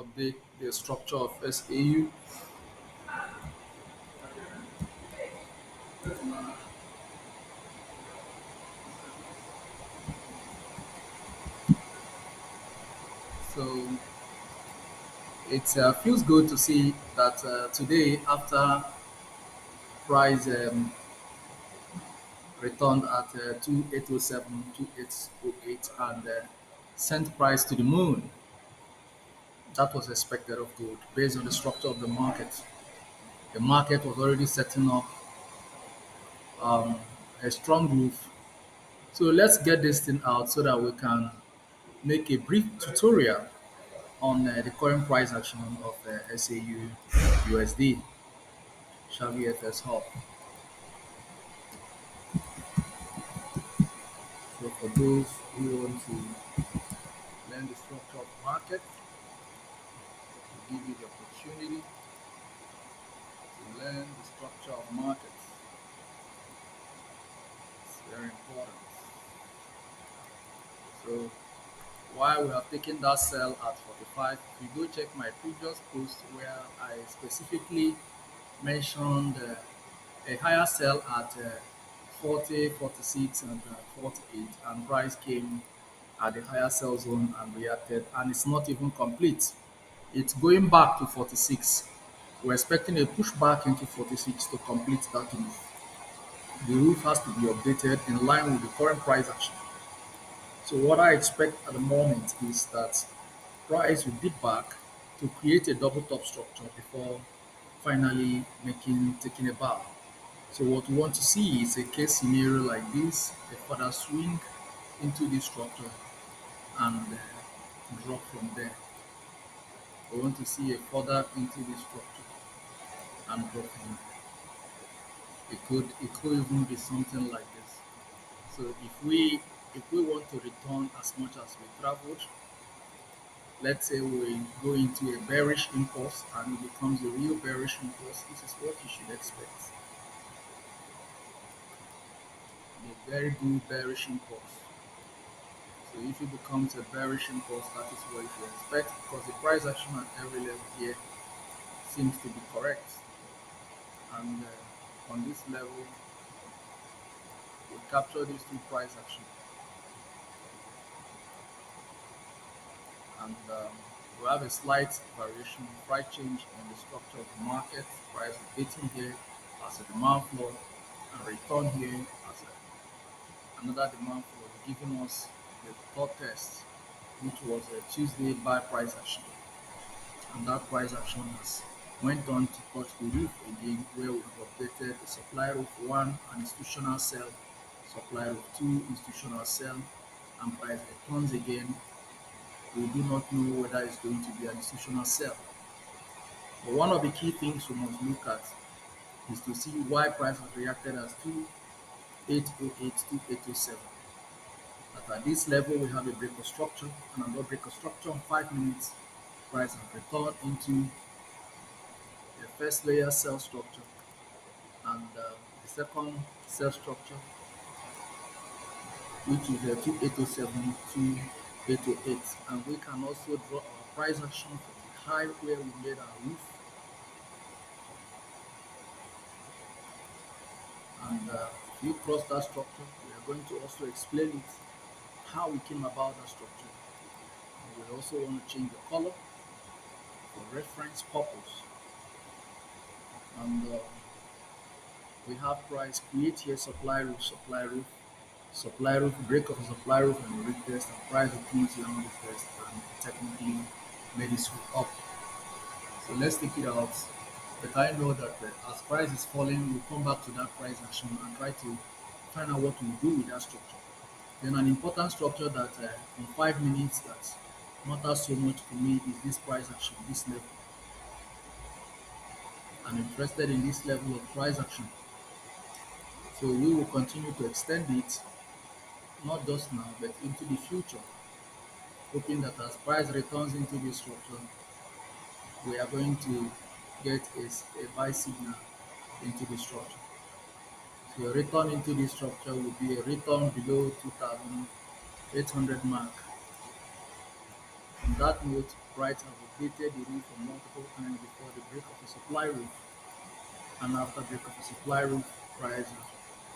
update the structure of SAU. So it feels good to see that today, after price returned at 2807, and sent price to the moon, that was expected of gold based on the structure of the market. The market was already setting up um, a strong roof. So let's get this thing out so that we can make a brief tutorial on the current price action of SAU USD. Shall we FS Hub? So for those who want to learn the structure of the market, we give you the opportunity to learn the structure of markets. It's very important. So while we have taken that sell at 45, if you go check my previous post where I specifically mentioned a higher sell at 40, 46, and 48, and price came at the higher sell zone and reacted, and it's not even complete. It's going back to 46. We're expecting a pushback into 46 to complete that move. The roof has to be updated in line with the current price action. So what I expect at the moment is that price will dip back to create a double top structure before finally making taking a bow. So what we want to see is a case scenario like this, a further swing into this structure and drop from there. We want to see a further into this structure and drop from there. It could even be something like this. So if we want to return as much as we traveled, let's say we go into a bearish impulse and it becomes a real bearish impulse, this is what you should expect. A very good bearish impulse. So if it becomes a bearish impulse, that is what you should expect because the price action at every level here seems to be correct. And on this level, we capture these two price action and we have a slight variation, price change in the structure of the market. Price rotating here as a demand floor and return here as another demand floor, giving us the top test, which was a Tuesday buy price action. And that price action has went on to touch the roof again, where we have updated the supply roof 1 and institutional sell, supply roof 2 institutional sell, and price returns again. We do not know whether it's going to be an institutional sell. But one of the key things we must look at is to see why price has reacted as 2808, 2807. That at this level we have a break of structure and another break of structure in 5 minutes. Price has returned into the first layer cell structure and the second cell structure, which is the 2807 to 808. And we can also draw our price action from the high where we made our roof. And if you cross that structure, we are going to also explain it, how we came about that structure. And we also want to change the color for reference purpose. And we have price create here supply roof, supply roof, break of a supply roof and retest, and price returns here on the test and technically made it up. So let's take it out. But I know that as price is falling, we'll come back to that price action and try to find out what we do with that structure. Then an important structure that in 5 minutes that matters so much to me is this price action, this level. I'm interested in this level of price action. So we will continue to extend it, not just now, but into the future, hoping that as price returns into this structure, we are going to get a buy signal into the structure. So a return into this structure would be a return below 2,800 mark. On that note, price has updated the roof on multiple times before the break of the supply roof, and after break of the supply roof, price has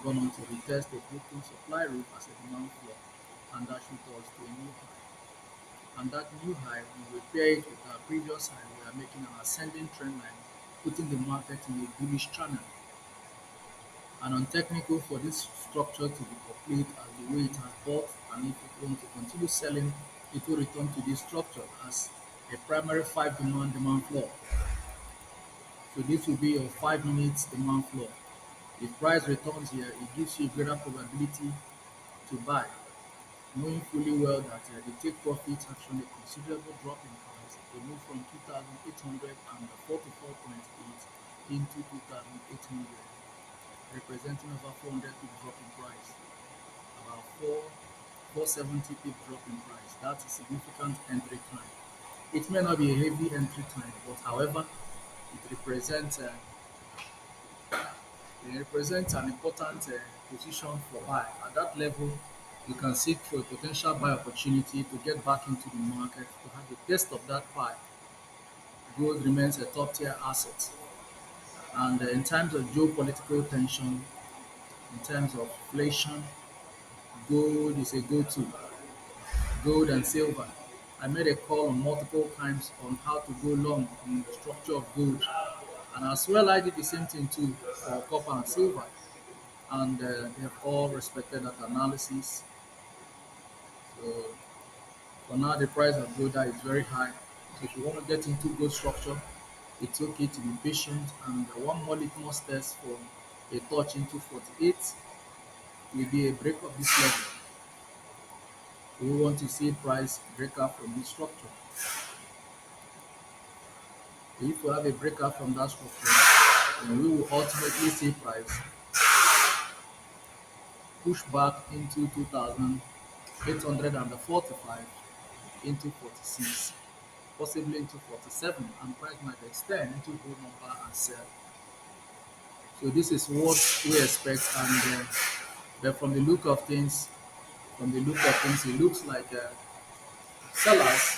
gone on to retest the broken supply roof as a demand floor, and that should us to a new high. And that new high, when we pair it with our previous high, we are making an ascending trend line, putting the market in a bullish channel. And on technical, for this structure to be complete as the way it has bought, and if it wants to continue selling, it will return to this structure as a primary 5 demand floor. So this will be your 5 minutes demand floor. If price returns here, it gives you a greater probability to buy, knowing fully well that the take profit have shown a considerable drop in price. They moved from 2,844.8 into 2,800, representing over 400 pip drop in price, about 470 pip drop in price. That's a significant entry time. It may not be a heavy entry time, but however, it represents an important position for buy. At that level, you can seek for a potential buy opportunity to get back into the market to have a taste of that pie. Gold remains a top tier asset. And in terms of geopolitical tension, in terms of inflation, gold is a go-to. Gold and silver. I made a call on multiple times on how to go long in the structure of gold. And as well, I did the same thing too for copper and silver. And they have all respected that analysis. So for now, the price of gold is very high. So if you want to get into gold structure, it's okay to be patient. And one more litmus test for a touch into 48 will be a break of this level. We want to see price break up from this structure. If we have a breakup from that structure, then we will ultimately see price push back into 2,845 into 46, possibly into 47, and price might extend into whole number and sell. So this is what we expect, and but from the look of things, it looks like sellers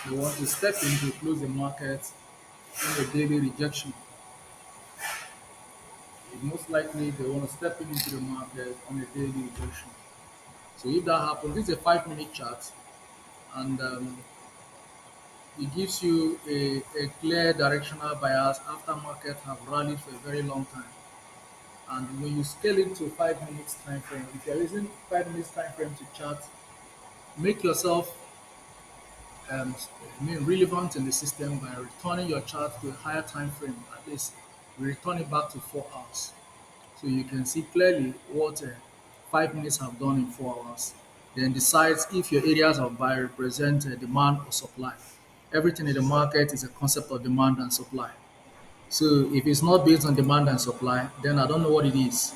they want to step in to close the market in a daily rejection. Most likely they want to step into the market on a daily rejection. So if that happens, this is a 5 minute chart, and it gives you a clear directional bias after market have rallied for a very long time. And when you scale it to 5 minutes time frame, if you're using 5 minutes time frame to chart, make yourself relevant in the system by returning your chart to a higher time frame. At least we return it back to 4 hours. So you can see clearly what 5 minutes have done in 4 hours. Then decides if your areas of buy represent demand or supply. Everything in the market is a concept of demand and supply. So if it's not based on demand and supply, then I don't know what it is.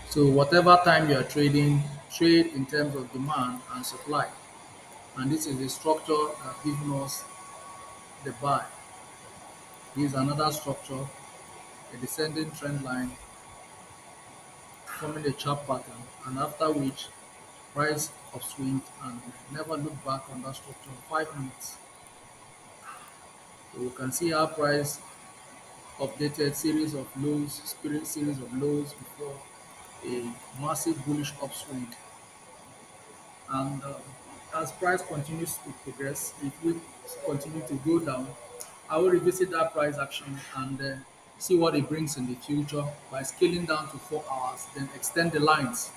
So whatever time you are trading, trade in terms of demand and supply. And this is the structure that gives us the buy. This is another structure, a descending trend line forming a sharp pattern, and after which price upswing and never look back on that structure in 5 minutes. So we can see how price updated series of lows before a massive bullish upswing. And as price continues to progress, if we continue to go down, I will revisit that price action and see what it brings in the future by scaling down to 4 hours, then extend the lines.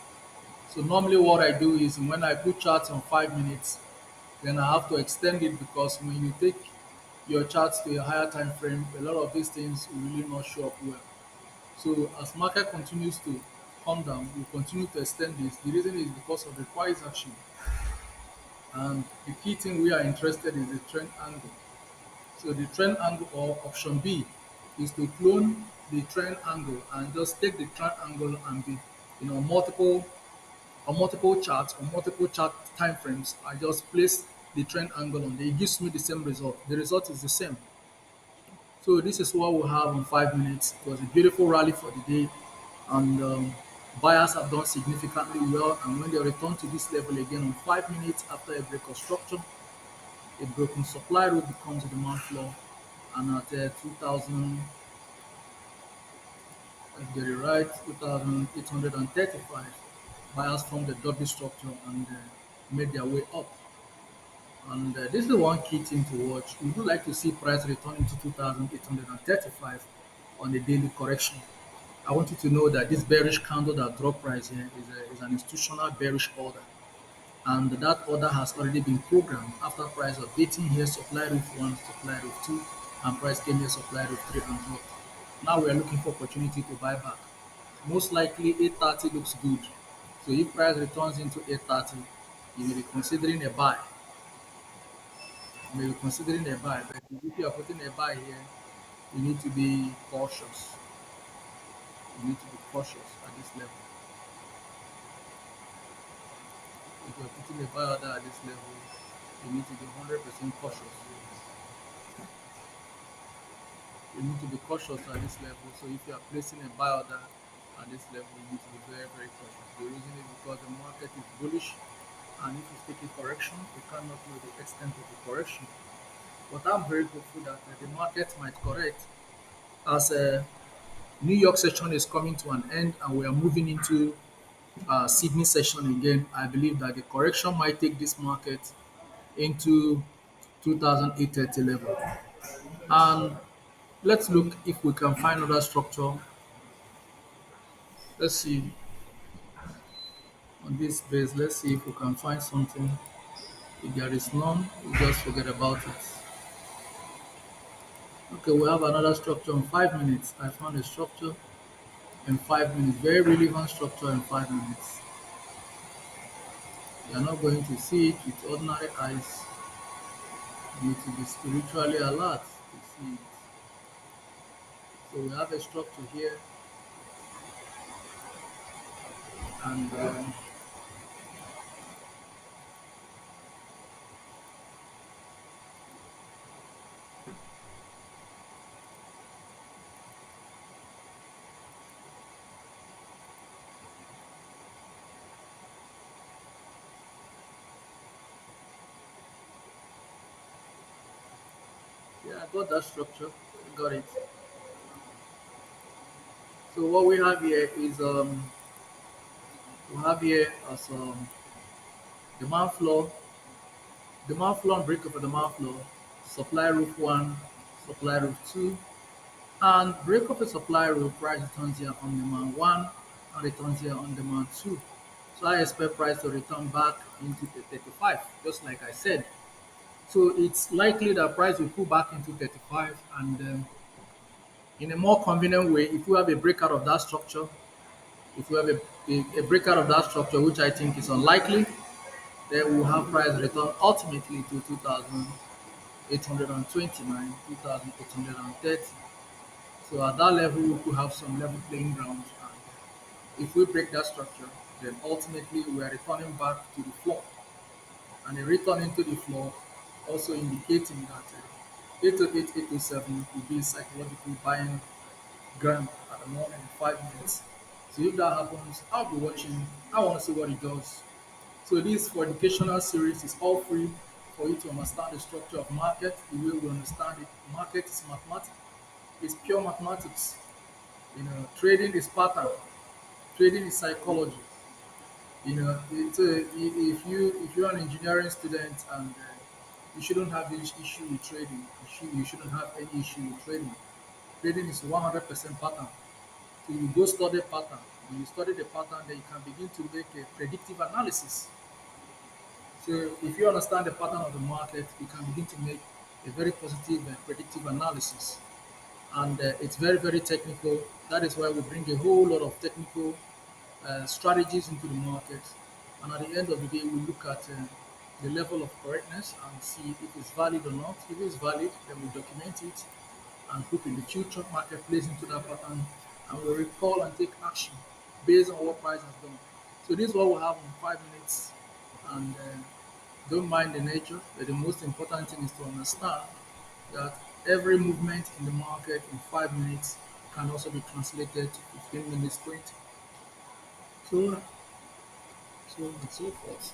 So normally what I do is when I put charts on 5 minutes, then I have to extend it because when you take your charts to a higher time frame, a lot of these things will really not show up well. So as market continues to come down, we continue to extend this. The reason is because of the price action. And the key thing we are interested in is the trend angle. So the trend angle or option B is to clone the trend angle and just take the trend angle and be multiple on multiple charts or multiple chart time frames. I just place the trend angle on there. It gives me the same result. The result is the same. So this is what we have in 5 minutes. It was a beautiful rally for the day, and buyers have done significantly well. And when they return to this level again on 5 minutes after a break of structure, A broken supply route becomes a demand floor, and at 2000, let's get it right, 2835, buyers formed a W structure and made their way up. And this is one key thing to watch. We would like to see price returning to 2835 on a daily correction. I want you to know that this bearish candle that dropped price here is an institutional bearish order. And that order has already been programmed after price updating here supply roof 1, supply roof 2, and price came here supply roof 3 and dropped. Now we are looking for opportunity to buy back. Most likely 830 looks good. So if price returns into 830, you may be considering a buy. You may be considering a buy, but if you are putting a buy here, you need to be cautious. You need to be cautious at this level. If you are putting a buy order at this level, you need to be 100% cautious. You need to be cautious at this level. So if you are placing a buy order at this level, you need to be very, very cautious. The reason is because the market is bullish, and if you take a correction, you cannot know the extent of the correction. But I'm very hopeful that the market might correct as New York session is coming to an end and we are moving into Sydney session again. I believe that the correction might take this market into 2830 level. And let's look if we can find another structure. Let's see on this base. Let's see if we can find something. If there is none, we just forget about it. Okay, we have another structure in 5 minutes. I found a structure in 5 minutes, very relevant structure in 5 minutes. You are not going to see it with ordinary eyes. You need to be spiritually alert to see it. So we have a structure here, and yeah, I got that structure. I got it. So what we have here is we have here as demand floor, demand floor and break of a demand floor, supply roof one, supply roof two, and break of a supply roof price returns here on demand one and returns here on demand two. So I expect price to return back into the 35, just like I said. So it's likely that price will pull back into 35, and in a more convenient way, if you have a breakout of that structure, if you have a breakout of that structure, which I think is unlikely, then we'll have price return ultimately to 2,829, 2,830. So at that level, we could have some level playing ground. And if we break that structure, then ultimately we are returning back to the floor. And a return into the floor also indicating that 808, 807 will be psychological buying ground at the moment in 5 minutes. So if that happens, I'll be watching. I want to see what it does. So this for educational series is all free for you to understand the structure of market, the way we understand it. Market is mathematics. It's pure mathematics. Trading is pattern. Trading is psychology. If you're an engineering student and you shouldn't have any issue with trading. You shouldn't have any issue with trading. Trading is 100% pattern. So you go study pattern. When you study the pattern, then you can begin to make a predictive analysis. So if you understand the pattern of the market, you can begin to make a very positive and predictive analysis. And it's very, very technical. That is why we bring a whole lot of technical strategies into the market. And at the end of the day, we look at the level of correctness and see if it's valid or not. If it's valid, then we document it and hope in the future market plays into that pattern and we recall and take action based on what price has done. So this is what we have in 5 minutes. And don't mind the nature, but the most important thing is to understand that every movement in the market in 5 minutes can also be translated to 15 minutes, 20. So, so on and so forth.